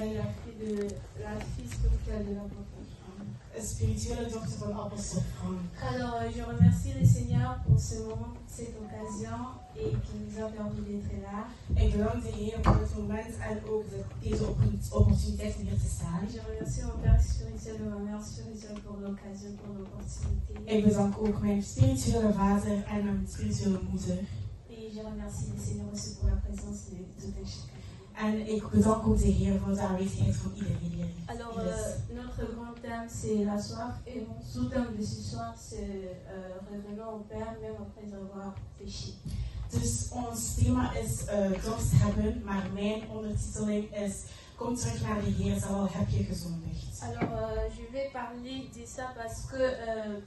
la fille spirituelle de l'apôtre Franck. Spirituele dochter van apostel Frank. Alors, je remercie le Seigneur pour ce moment, cette occasion et qui nous a permis d'être là. Ik bedank de Heer voor het moment en ook deze opportuniteit om hier te staan. Je remercie mon Père spirituel et ma Mère spirituelle pour l'occasion, pour l'opportunité. Ik bedank ook mijn spirituele vader en mijn spirituele moeder. Et je remercie le Seigneur aussi pour la présence de tout un chacun. En ik bedank ook de Heer voor de aanwezigheid van iedereen hier. Alors, notre grand thème, c'est la soif. Et mon sous-thème de ce soir, c'est revenons au Père, même après avoir péché. Dus ons thema is dorst hebben, maar mijn ondertiteling is kom terug naar de Heer, zal al heb je gezondigd. Alors, je vais parler de ça parce que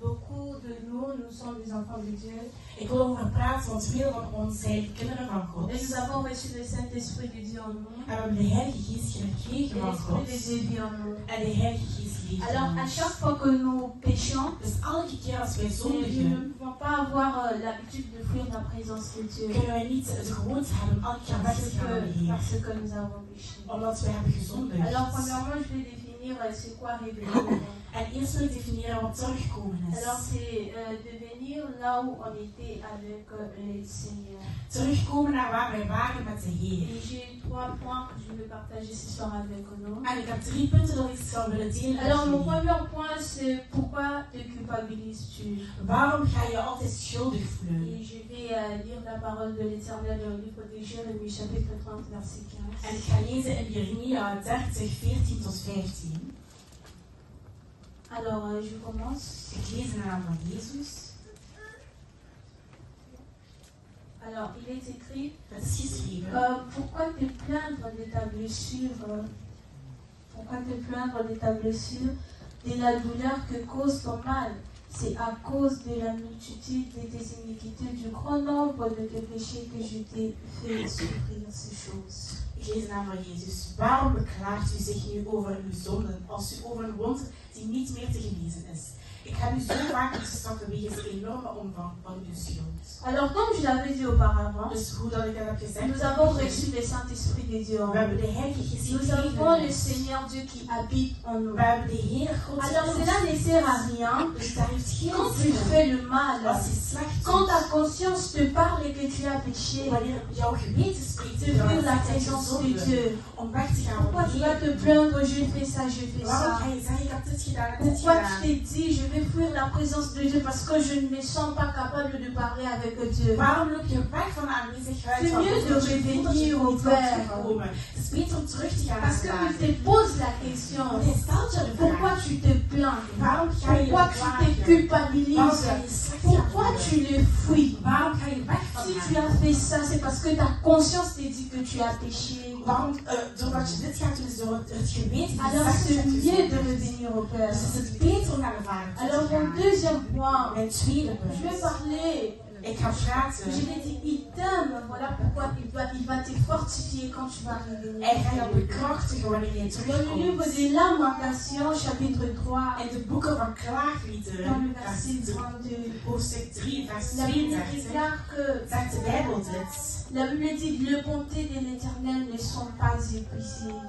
beaucoup de nous sommes des enfants de Dieu. Ik wil over praten, want veel van ons zijn kinderen van God. Et nous avons reçu le Saint-Esprit de Dieu en nous. En we hebben de Heilige Geest gekregen van God. L'Esprit de Dieu vit en nous. En de Heilige Geest leeft in Alors, à ons. chaque fois que nous péchons, Dus elke keer als wij nous zondigen, ne pouvons pas avoir l'habitude de fuir la présence de Dieu. kunnen wij niet de gewoonte hebben elke keer weg te gaan naar de Heer. Parce que nous avons péché. Omdat wij hebben gezondigd. Alors, premièrement, je vais définir c'est quoi revenir. En eerst wil ik definiëren wat terugkomen is. Alors, c'est devenir là où on était avec le Seigneur. Terugkomen naar waar wij waren met de Heer. Et j'ai 3 points que je vais partager ce soir avec nous. En ik heb 3 punten dat ik zou willen delen. Alors, mon premier point, c'est pourquoi te culpabilises-tu? Waarom ga je altijd schuldig voelen? Et je vais lire la parole de l'Éternel dans le livre de Jérémie, chapitre 30, verset 15. En ik ga lezen in Jeremia 30, 14 tot 15. Alors, je commence. Ik lees in de naam van Jezus. Alors, il est écrit, Het is geschreven. pourquoi te plaindre de ta blessure? Pourquoi te plaindre de ta blessure, de la douleur que cause ton mal? C'est à cause de la multitude de tes iniquités, du grand nombre de tes péchés que je t'ai fait souffrir ces choses. Ik lees in de naam van Jezus. Waarom beklaagt u zich nu over uw zonden als u over een wond die niet meer te genezen is? Ik heb u zo vaak gestraft wegens de enorme omvang van uw schuld. Alors, comme je l'avais dit auparavant, Dus hoe dat ik dat heb gezegd, nous avons reçu le Saint-Esprit de Dieu en we hebben nous. de Heilige Geest Nous avons le Seigneur Dieu qui habite en nous. We hebben de Heer God. Alors, cela ne sert à rien Dus daar heeft geen quand tu zin fais le mal, als je slecht quand doet. ta conscience te parle et que tu as péché, Wanneer jouw geweten spreekt de tegen jou fuir la en zegt présence de zonde, Dieu. om weg te gaan Pourquoi van tu de vas te Heer. plaindre, je fais ça, je fais Waarom ça? ga je zeggen, ik heb dit gedaan, ik heb dit Pourquoi tu gedaan? t'es dit, je vais fuir la présence de Dieu parce que je ne me sens pas capable de parler avec Dieu? Waarom loop je weg van de aanwezigheid C'est van mieux God? de Want je voelt dat je revenir au niet wilt Père. terugkomen. Het is beter om terug te gaan Parce naar que de tu te poses la question, Want hij stelt je de pourquoi vraag. tu te plains? Waarom ga je Pourquoi tu te klagen? Waarom culpabilises? ga je slecht Pourquoi gaan tu le fuis? Waarom ga je weg van Si tu hem? as fait ça, c'est parce que ta conscience te dit que tu as péché. Waarom, doordat je dit gaat doen, is door het geweten die Alors zegt c'est dat je mieux de zondigt. revenir au Père. Dus het is beter om naar de Vader toe Alors te mon gaan. deuxième point, Mijn tweede je vais punt. parler. Ik ga praten. Je l'ai dit, il t'aime, voilà pourquoi il va te fortifier quand tu vas revenir. Hij gaat jou bekrachtigen wanneer je Dans le livre terugkomt. de Lamentations, chapitre 3, In de boeken van dans le Klaagliederen, verset 32, hoofdstuk 3, vers la Bible 32, déclare que zegt de Bijbel dit. la Bible dit les bontés de l'Éternel ne sont pas épuisées.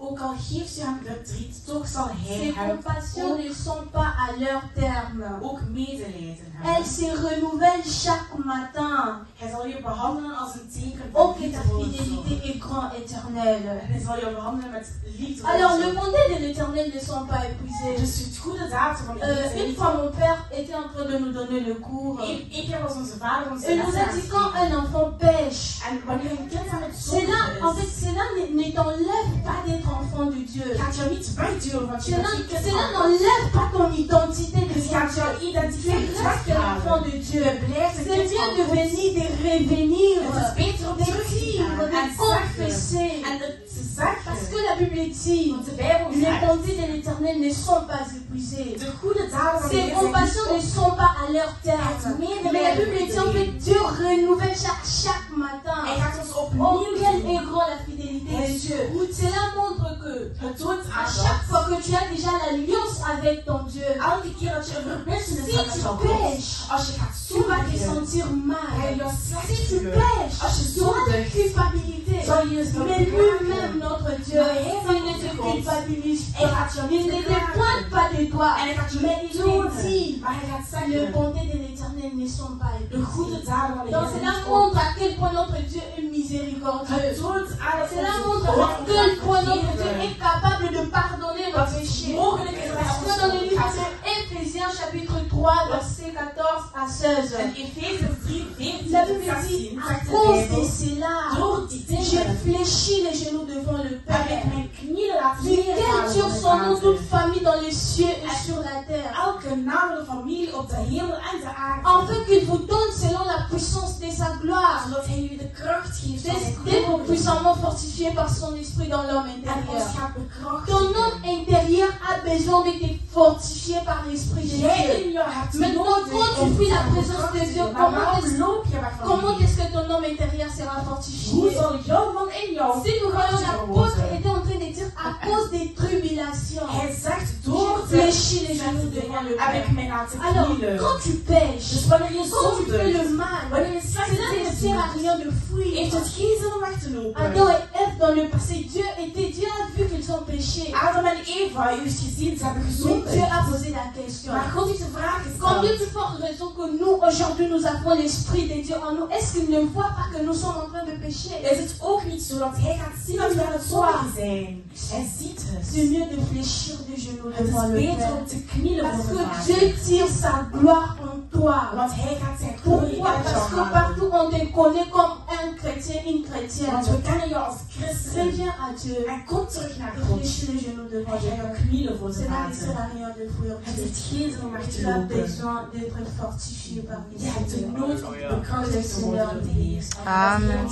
Ook al geeft u hem verdriet, toch zal hij Ses hem compassions ne sont pas à leur terme. ook medelijden Elles hebben. se renouvellent chaque matin. Hij zal je behandelen als een teken Oh, van que ta liefdevolle fidélité zorg. est grand éternelle. En hij zal je behandelen met liefde. Alors, les bontés de l'Éternel ne sont pas épuisées. Dus het goede daad van de Heer Une fois, mon père était en train de nous donner le cours. Eén keer was onze vader onze Il nous les a aan dit het quand geven. un enfant pêche, En wanneer een kind aan het cela, en zondigen fait, is, cela ne t'enlève pas d'être enfant de Dieu. gaat jou niet wegduwen, want je bent geen kind Cela van God. n'enlève pas ton identité de Dus gaat jouw tu identiteit restes l'enfant weghalen. de Dieu. Je blijft een C'est kind mieux van de God. venir, de revenir, Het is beter om de terug te vivre, gaan de en confesser. zeggen. En het te Parce zeggen. que la Bible dit, Want de Bijbel les zegt, bontés de l'Éternel ne sont pas épuisées. de goede daden van de Ses Heer zijn compassions ne niet sont pas à leur terme. Mais la Bible dit en fait, Dieu renouvelle chaque matin. Hij gaat ons Oh, opnieuw quelle doen. est grande la fidélité de Dieu. Cela montre que Het toont à aan chaque dat fois que tu as déjà l'alliance avec ton Dieu, elke keer dat je een verbintenis si hebt met tu jouw God, pêches, als je gaat tu vas te zondigen, sentir ga je mal. jou slecht Si tu voelen. pêches, Als je tu auras de zondigt, culpabilité. Mais lui-même, notre Dieu, il ne se culpabilise pas. Il ne te pointe pas de doigts. Mais il nous dit, les bontés de l'Éternel ne sont pas épuisées. Donc cela montre à quel point notre Dieu est miséricordieux. Cela montre à quel point notre Dieu est capable de pardonner nos péchés. Parce que dans le livre de Éphésiens chapitre 3, versets 14 à 16, la Bible dit, à cause de cela, je fléchis les genoux devant le Père, duquel tire son nom toute famille dans les cieux et sur la terre, afin qu'il vous donne selon la puissance de sa gloire, d'être puissamment fortifié par son esprit dans l'homme intérieur. Ton homme intérieur a besoin d'être fortifié par l'esprit de Dieu. Maintenant, quand tu fuis la présence de Dieu, comment est-ce que ton homme intérieur sera fortifié? Si nous voyons l'apôtre était en train de dire à cause des tribulations, je fléchis les genoux devant le Père. Alors, quand tu pêches, quand tu fais le mal, cela ne sert à rien de fuir. Adam et Ève dans le passé, Dieu a vu qu'ils ont péché. Mais Dieu a posé la question. Combien de fortes raisons que nous, aujourd'hui, nous avons l'Esprit de Dieu en nous, est-ce qu'il ne voit pas que nous sommes en train de pécher? C'est mieux de fléchir des genoux devant le Père. Parce que Dieu tire sa gloire en toi. Pourquoi? Parce que partout on te connaît comme un chrétien, une chrétienne. Reviens à Dieu. Fléchis les genoux devant Dieu. Cela ne sert à rien de fuir Dieu. Tu as besoin d'être fortifié par l'Esprit. Que le Seigneur te dise. Amen.